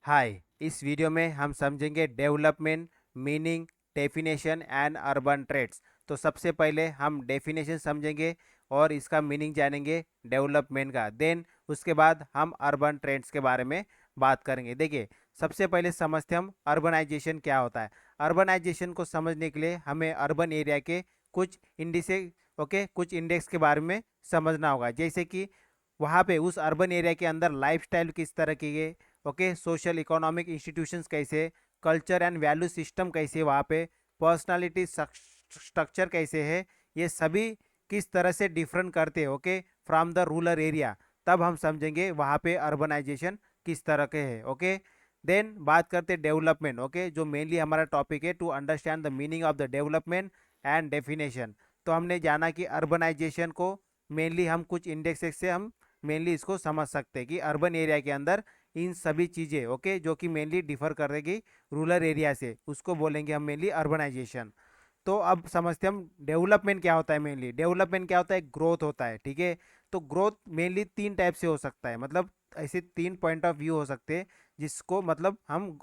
हाय। इस वीडियो में हम समझेंगे development, meaning, definition and urban trades. तो सबसे पहले हम डेफिनेशन समझेंगे और इसका मीनिंग जानेंगे डेवलपमेंट का। देन उसके बाद हम अर्बन ट्रेड्स के बारे में बात करेंगे। देखिए, सबसे पहले समझते हम अर्बनाइजेशन क्या होता है। अर्बनाइजेशन को समझने के लिए हमें अर्बन एरिया के कुछ इंडिसे कुछ इंडेक्स के बारे में समझना होगा। जैसे कि वहाँ पे उस अर्बन एरिया के अंदर लाइफस्टाइल किस तरह की है, सोशल इकोनॉमिक इंस्टीट्यूशंस कैसे, कल्चर एंड वैल्यू सिस्टम कैसे, वहाँ पे पर्सनालिटी स्ट्रक्चर कैसे है, ये सभी किस तरह से डिफरेंट करते हैं फ्रॉम द रूरल एरिया। तब हम समझेंगे वहाँ पे अर्बनाइजेशन किस तरह के है। देन बात करते डेवलपमेंट। जो मेनली हमारा टॉपिक है, to understand the meaning of the development and definition. तो हमने जाना कि अर्बनाइजेशन को मेनली हम कुछ इंडेक्स से हम मेनली इसको समझ सकते हैं कि अर्बन एरिया के अंदर इन सभी चीज़ें जो कि मेनली डिफर करेगी रूरल एरिया से, उसको बोलेंगे हम मेनली अर्बनाइजेशन। तो अब समझते हैं हम डेवलपमेंट क्या होता है। मेनली डेवलपमेंट क्या होता है, ग्रोथ होता है। ठीक है, तो ग्रोथ मेनली तीन टाइप से हो सकता है, मतलब ऐसे तीन पॉइंट ऑफ व्यू हो सकते हैं जिसको मतलब हम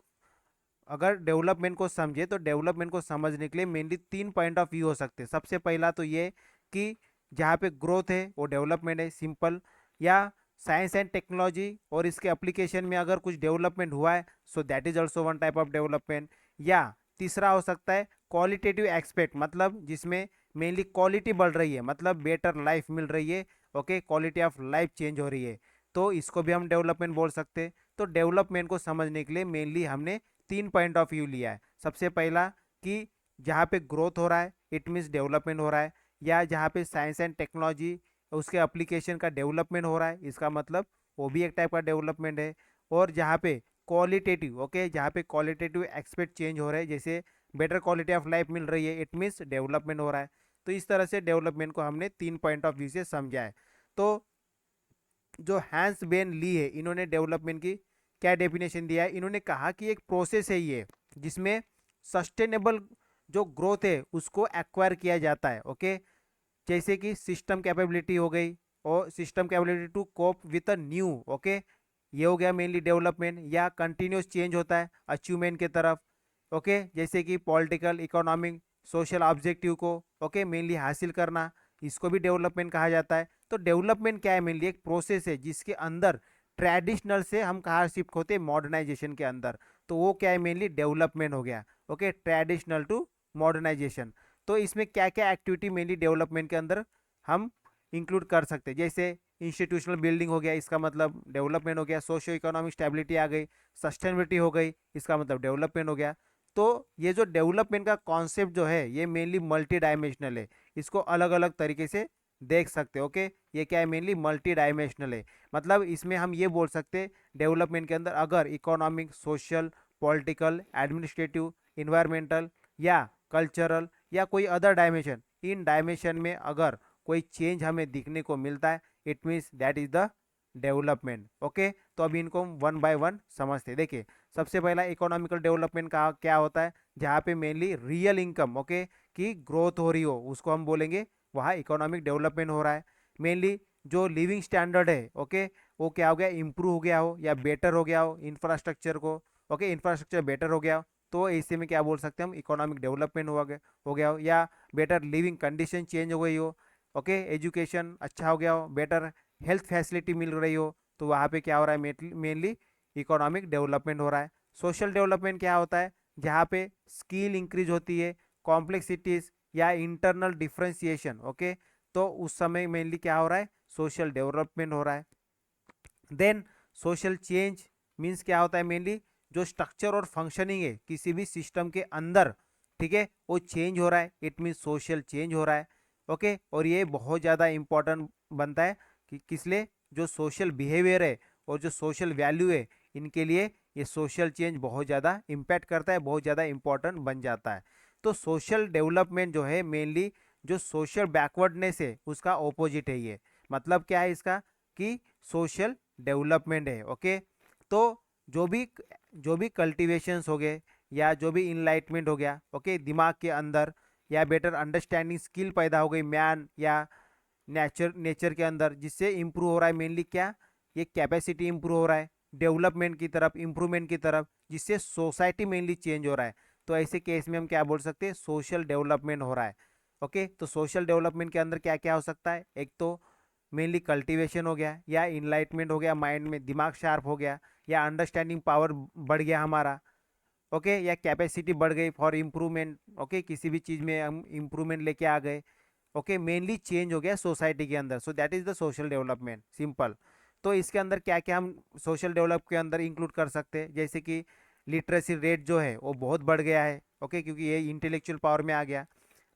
अगर डेवलपमेंट को समझे तो डेवलपमेंट को समझने के लिए मेनली तीन पॉइंट ऑफ व्यू हो सकते हैं। सबसे पहला तो ये कि जहाँ पे ग्रोथ है वो डेवलपमेंट है, सिंपल। या साइंस एंड टेक्नोलॉजी और इसके एप्लीकेशन में अगर कुछ डेवलपमेंट हुआ है, so that is also one type of development. या तीसरा हो सकता है क्वालिटेटिव एक्सपेक्ट, मतलब जिसमें मेनली क्वालिटी बढ़ रही है, मतलब बेटर लाइफ मिल रही है। क्वालिटी ऑफ लाइफ चेंज हो रही है, तो इसको भी हम डेवलपमेंट बोल सकते हैं। तो डेवलपमेंट को समझने के लिए मेनली हमने तीन पॉइंट ऑफ व्यू लिया है। सबसे पहला कि जहाँ पे ग्रोथ हो रहा है इट मीन्स डेवलपमेंट हो रहा है, या जहाँ पे साइंस एंड टेक्नोलॉजी उसके एप्लीकेशन का डेवलपमेंट हो रहा है, इसका मतलब वो भी एक टाइप का डेवलपमेंट है। और जहाँ पे क्वालिटेटिव जहाँ पे क्वालिटेटिव एक्सपेक्ट चेंज हो रहा है, जैसे बेटर क्वालिटी ऑफ लाइफ मिल रही है, इट मीन्स डेवलपमेंट हो रहा है। तो इस तरह से डेवलपमेंट को हमने तीन पॉइंट ऑफ व्यू से समझा है। तो जो हैंस बेन ली है, इन्होंने डेवलपमेंट की क्या डेफिनेशन दिया है, इन्होंने कहा कि एक प्रोसेस है ये जिसमें सस्टेनेबल जो ग्रोथ है उसको एक्वायर किया जाता है। जैसे कि सिस्टम कैपेबिलिटी हो गई, और system capability to cope with a new ये हो गया मेनली डेवलपमेंट। या कंटिन्यूस चेंज होता है अचीवमेंट के तरफ, जैसे कि पॉलिटिकल, इकोनॉमिक, सोशल ऑब्जेक्टिव को मेनली हासिल करना, इसको भी डेवलपमेंट कहा जाता है। तो डेवलपमेंट क्या है, मेनली एक प्रोसेस है जिसके अंदर ट्रेडिशनल से हम कहाँ शिफ्ट होते हैं, मॉडर्नाइजेशन के अंदर। तो वो क्या है, मेनली डेवलपमेंट हो गया। Traditional to modernisation. तो इसमें क्या क्या एक्टिविटी मेनली डेवलपमेंट के अंदर हम इंक्लूड कर सकते हैं, जैसे इंस्टीट्यूशनल बिल्डिंग हो गया, इसका मतलब डेवलपमेंट हो गया। सोशो इकोनॉमिक स्टेबिलिटी आ गई, सस्टेनेबिलिटी हो गई, इसका मतलब डेवलपमेंट हो गया। तो ये जो डेवलपमेंट का कॉन्सेप्ट जो है ये मेनली मल्टी डायमेंशनल है, इसको अलग अलग तरीके से देख सकते हो। ये क्या है, मेनली मल्टी डायमेंशनल है। मतलब इसमें हम ये बोल सकते हैं डेवलपमेंट के अंदर अगर economic, social, political, administrative, environmental या कल्चरल या कोई अदर डायमेंशन, इन डायमेंशन में अगर कोई चेंज हमें दिखने को मिलता है, it means that is the development. तो अभी इनको हम वन बाय वन समझते हैं। देखिए, सबसे पहला इकोनॉमिकल डेवलपमेंट का क्या होता है, जहाँ पे मेनली रियल इनकम की ग्रोथ हो रही हो, उसको हम बोलेंगे वहाँ इकोनॉमिक डेवलपमेंट हो रहा है। मेनली जो लिविंग स्टैंडर्ड है वो क्या हो गया, इम्प्रूव हो गया हो या बेटर हो गया हो इंफ्रास्ट्रक्चर को, इंफ्रास्ट्रक्चर बेटर हो गया हो, तो ऐसे में क्या बोल सकते हैं हम, इकोनॉमिक डेवलपमेंट हो गया हो। या बेटर लिविंग कंडीशन चेंज हो गई हो, एजुकेशन अच्छा हो गया हो, बेटर हेल्थ फैसिलिटी मिल रही हो, तो वहाँ पे क्या हो रहा है, मेनली इकोनॉमिक डेवलपमेंट हो रहा है। सोशल डेवलपमेंट क्या होता है, जहाँ पे स्किल इंक्रीज होती है, कॉम्प्लेक्सिटीज या इंटरनल डिफ्रेंसिएशन। तो उस समय मेनली क्या हो रहा है, सोशल डेवलपमेंट हो रहा है। देन सोशल चेंज मीन्स क्या होता है, मेनली जो स्ट्रक्चर और फंक्शनिंग है किसी भी सिस्टम के अंदर, वो चेंज हो रहा है, इट मीन्स सोशल चेंज हो रहा है। और ये बहुत ज़्यादा इंपॉर्टेंट बनता है कि किस लिए, जो सोशल बिहेवियर है और जो सोशल वैल्यू है, इनके लिए ये सोशल चेंज बहुत ज़्यादा इम्पैक्ट करता है, बहुत ज़्यादा इंपॉर्टेंट बन जाता है। तो सोशल डेवलपमेंट जो है मेनली जो सोशल बैकवर्डनेस है उसका ऑपोजिट है ये। मतलब क्या है इसका, कि सोशल डेवलपमेंट है। तो जो भी जो भी कल्टीवेशंस हो गए या जो भी इनलाइटमेंट हो गया, दिमाग के अंदर, या बेटर अंडरस्टैंडिंग स्किल पैदा हो गई मैन या नेचर के अंदर, जिससे इम्प्रूव हो रहा है मेनली क्या, ये कैपेसिटी इम्प्रूव हो रहा है। डेवलपमेंट की तरफ, इम्प्रूवमेंट की तरफ, जिससे सोसाइटी मेनली चेंज हो रहा है। तो ऐसे केस में हम क्या बोल सकते हैं, सोशल डेवलपमेंट हो रहा है। ओके, तो सोशल डेवलपमेंट के अंदर क्या क्या हो सकता है, एक तो मेनली कल्टीवेशन हो गया, या इनलाइटमेंट हो गया, माइंड में दिमाग शार्प हो गया, या अंडरस्टैंडिंग पावर बढ़ गया हमारा। ओके, या कैपेसिटी बढ़ गई फॉर इम्प्रूवमेंट। ओके, किसी भी चीज़ में हम इम्प्रूवमेंट लेके आ गए। ओके, मेनली चेंज हो गया सोसाइटी के अंदर, so that is the social development, simple. तो इसके अंदर क्या क्या हम सोशल डेवलप के अंदर इंक्लूड कर सकते हैं, जैसे कि लिटरेसी रेट जो है वो बहुत बढ़ गया है। ओके, क्योंकि ये इंटेलेक्चुअल पावर में आ गया।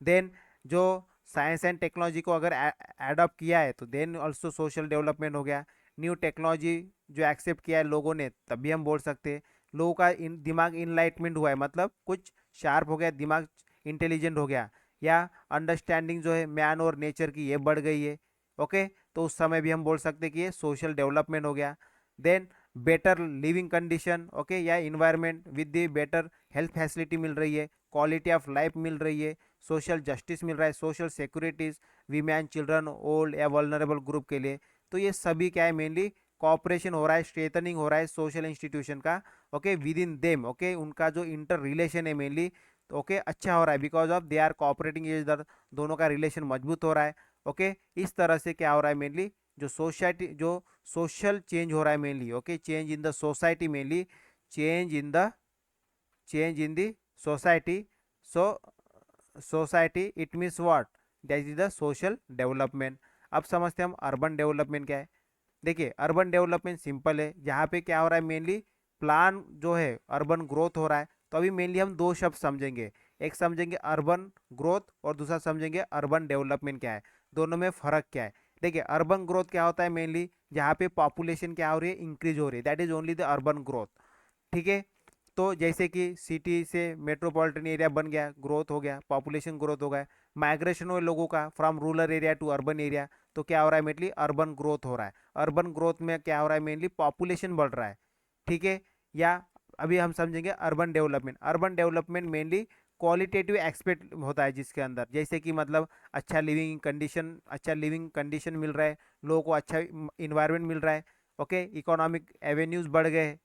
देन जो साइंस एंड टेक्नोलॉजी को अगर एडॉप्ट किया है, तो देन ऑल्सो सोशल डेवलपमेंट हो गया। न्यू टेक्नोलॉजी जो एक्सेप्ट किया है लोगों ने, तभी हम बोल सकते हैं लोगों का दिमाग इनलाइटमेंट हुआ है, मतलब कुछ शार्प हो गया, दिमाग इंटेलिजेंट हो गया, या अंडरस्टैंडिंग जो है मैन और नेचर की ये बढ़ गई है। ओके, तो उस समय भी हम बोल सकते हैं कि ये सोशल डेवलपमेंट हो गया। Then better living condition, okay, या environment with the better health facility मिल रही है, क्वालिटी ऑफ लाइफ मिल रही है, सोशल जस्टिस मिल रहा है, social securities women, children, old या वल्नरेबल ग्रुप के लिए। तो ये सभी क्या है, मेनली कॉपरेशन हो रहा है, स्ट्रेथनिंग हो रहा है सोशल इंस्टीट्यूशन का। Okay, within them, okay, उनका जो इंटर रिलेशन है मेनली, ओके, अच्छा हो रहा है, because of they are cooperating, इधर दोनों का रिलेशन मजबूत हो रहा है। ओके, इस तरह से क्या हो रहा है, मेनली जो सोसाइटी, जो सोशल चेंज हो रहा है mainly, okay, change in the society mainly, change in the change in the society. So society it means what, that is the social development. अब समझते हैं हम अर्बन डेवलपमेंट क्या है। देखिए, अर्बन डेवलपमेंट सिंपल है, जहाँ पे क्या हो रहा है, मेनली प्लान जो है अर्बन ग्रोथ हो रहा है। तो अभी मेनली हम दो शब्द समझेंगे, एक समझेंगे अर्बन ग्रोथ और दूसरा समझेंगे अर्बन डेवलपमेंट क्या है, दोनों में फ़र्क क्या है। देखिए, अर्बन ग्रोथ क्या होता है, मेनली जहाँ पे पॉपुलेशन क्या हो रही है, इंक्रीज हो रही है, that is only the urban growth. ठीक है, तो जैसे कि सिटी से मेट्रोपॉलिटन एरिया बन गया, ग्रोथ हो गया, पॉपुलेशन ग्रोथ हो गया, माइग्रेशन हो लोगों का from rural area to urban area, तो क्या हो रहा है, मेनली अर्बन ग्रोथ हो रहा है। अर्बन ग्रोथ में क्या हो रहा है, मेनली पॉपुलेशन बढ़ रहा है। ठीक है, या अभी हम समझेंगे urban development. Urban development mainly qualitative expect होता है, जिसके अंदर जैसे कि मतलब अच्छा लिविंग कंडीशन मिल रहा है, लोगों को अच्छा इन्वायरमेंट मिल रहा है। ओके, इकोनॉमिक एवेन्यूज़ बढ़ गए,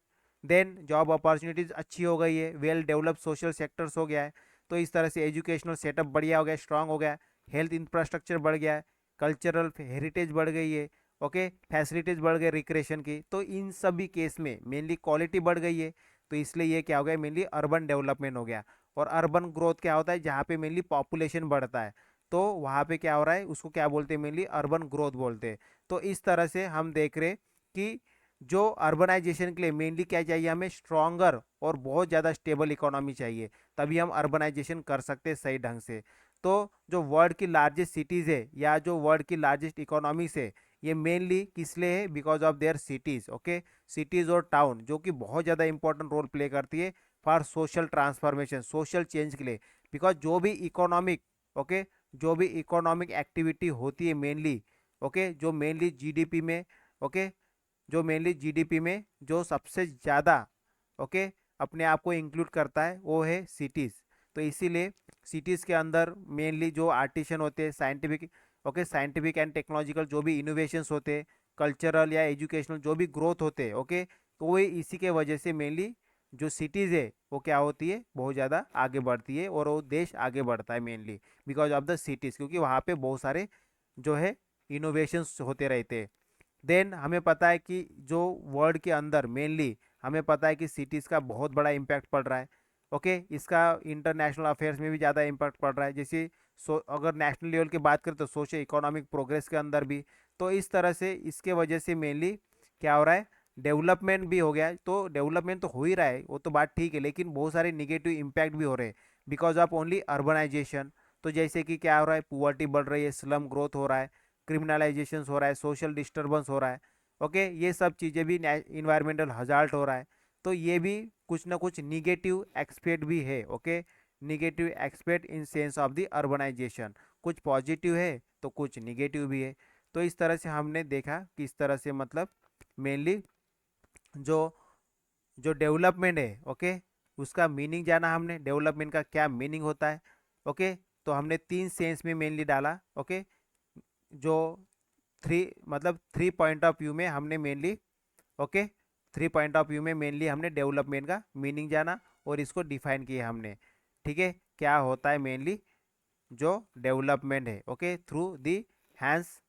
देन जॉब अपॉर्चुनिटीज़ अच्छी हो गई है, वेल डेवलप सोशल सेक्टर्स हो गया है। तो इस तरह से एजुकेशनल सेटअप बढ़िया हो गया, स्ट्रांग हो गया, हेल्थ इंफ्रास्ट्रक्चर बढ़ गया है, कल्चरल हेरिटेज बढ़ गई है। ओके, फैसिलिटीज़ बढ़ गई रिक्रिएशन की। तो इन सभी केस में मेनली क्वालिटी बढ़ गई है, तो इसलिए ये क्या हो गया, मेनली अर्बन डेवलपमेंट हो गया। और अर्बन ग्रोथ क्या होता है, जहाँ पे मेनली पॉपुलेशन बढ़ता है, तो वहाँ पे क्या हो रहा है, उसको क्या बोलते हैं, मेनली अर्बन ग्रोथ बोलते हैं। तो इस तरह से हम देख रहे कि जो अर्बनाइजेशन के लिए मेनली क्या चाहिए, हमें स्ट्रॉन्गर और बहुत ज़्यादा स्टेबल इकोनॉमी चाहिए, तभी हम अर्बनाइजेशन कर सकते हैं सही ढंग से। तो जो वर्ल्ड की लार्जेस्ट सिटीज़ है, या जो वर्ल्ड की लार्जेस्ट इकोनॉमीज है, ये मेनली किस लिए है, because of their cities. Okay, cities और टाउन जो कि बहुत ज़्यादा इंपॉर्टेंट रोल प्ले करती है for social transformation, social change के लिए। बिकॉज जो भी इकोनॉमिक, ओके, जो भी इकोनॉमिक एक्टिविटी होती है मेनली, ओके, जो मेनली जीडीपी में, ओके, जो मेनली जीडीपी में जो सबसे ज़्यादा, ओके, अपने आप को इंक्लूड करता है, वो है सिटीज़। तो इसीलिए सिटीज़ के अंदर मेनली जो आर्टिशन होते हैं, scientific, okay, scientific and technological जो भी इनोवेशंस होते हैं, कल्चरल या एजुकेशनल जो भी ग्रोथ होते हैं, ओके, तो वो इसी के वजह से मेनली जो सिटीज़ है वो क्या होती है, बहुत ज़्यादा आगे बढ़ती है, और वो देश आगे बढ़ता है mainly because of the cities, क्योंकि वहाँ पे बहुत सारे जो है इनोवेशंस होते रहते हैं। देन हमें पता है कि जो वर्ल्ड के अंदर मेनली हमें पता है कि सिटीज़ का बहुत बड़ा इम्पैक्ट पड़ रहा है। ओके, इसका इंटरनेशनल अफेयर्स में भी ज़्यादा इम्पैक्ट पड़ रहा है, जैसे अगर नेशनल लेवल की बात करें तो सोशो इकोनॉमिक प्रोग्रेस के अंदर भी। तो इस तरह से इसके वजह से मेनली क्या हो रहा है, डेवलपमेंट भी हो गया है। तो डेवलपमेंट तो हो ही रहा है, वो तो बात ठीक है, लेकिन बहुत सारे निगेटिव इम्पैक्ट भी हो रहे हैं बिकॉज ऑफ ओनली अर्बनाइजेशन। तो जैसे कि क्या हो रहा है, पुअर्टी बढ़ रही है, स्लम ग्रोथ हो रहा है, क्रिमिनलाइजेशन हो रहा है, सोशल डिस्टर्बेंस हो रहा है। ओके, ये सब चीज़ें भी, इन्वायरमेंटल हजार्ट हो रहा है। तो ये भी कुछ ना कुछ निगेटिव एक्सपेक्ट भी है। Okay, negative expect in sense of the urbanisation, कुछ पॉजिटिव है तो कुछ निगेटिव भी है। तो इस तरह से हमने देखा कि इस तरह से मतलब मेनली जो जो डेवलपमेंट है, ओके, उसका मीनिंग जाना हमने, डेवलपमेंट का क्या मीनिंग होता है। ओके, तो हमने तीन सेंस में मेनली डाला। ओके, जो थ्री, मतलब थ्री पॉइंट ऑफ व्यू में हमने mainly, okay, 3 point of view में मेनली हमने डेवलपमेंट का मीनिंग जाना और इसको डिफाइन किया हमने। ठीक है, क्या होता है मेनली जो डेवलपमेंट है, ओके, थ्रू दी हैंस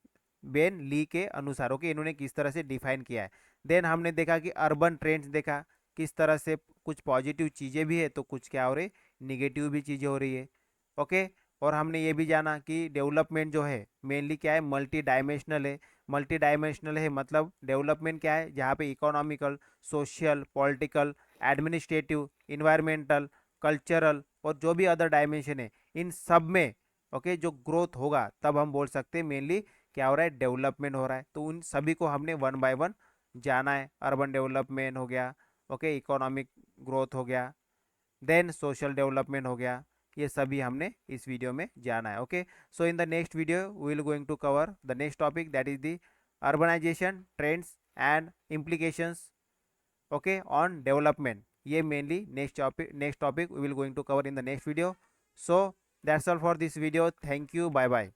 बेन ली के अनुसार, ओके, इन्होंने किस तरह से डिफाइन किया है। देन हमने देखा कि अर्बन ट्रेंड्स देखा किस तरह से कुछ पॉजिटिव चीज़ें भी है तो कुछ क्या हो रही, निगेटिव भी चीज़ें हो रही है, ओके। और हमने ये भी जाना कि डेवलपमेंट जो है मेनली क्या है, मल्टी डायमेंशनल है। मल्टी डायमेंशनल है मतलब डेवलपमेंट क्या है, जहाँ पे economical, social, political, administrative, environmental, cultural और जो भी अदर डायमेंशन है, इन सब में ओके जो ग्रोथ होगा तब हम बोल सकते हैं मेनली क्या हो रहा है, डेवलपमेंट हो रहा है। तो उन सभी को हमने वन बाय वन जाना है। अर्बन डेवलपमेंट हो गया, ओके, इकोनॉमिक ग्रोथ हो गया, देन सोशल डेवलपमेंट हो गया, ये सभी हमने इस वीडियो में जाना है, okay. So in the next video we will going to cover the next topic, that is the urbanisation trends and implications, okay, on development. ये mainly next topic we will going to cover in the next video. So that's all for this video, thank you, bye bye.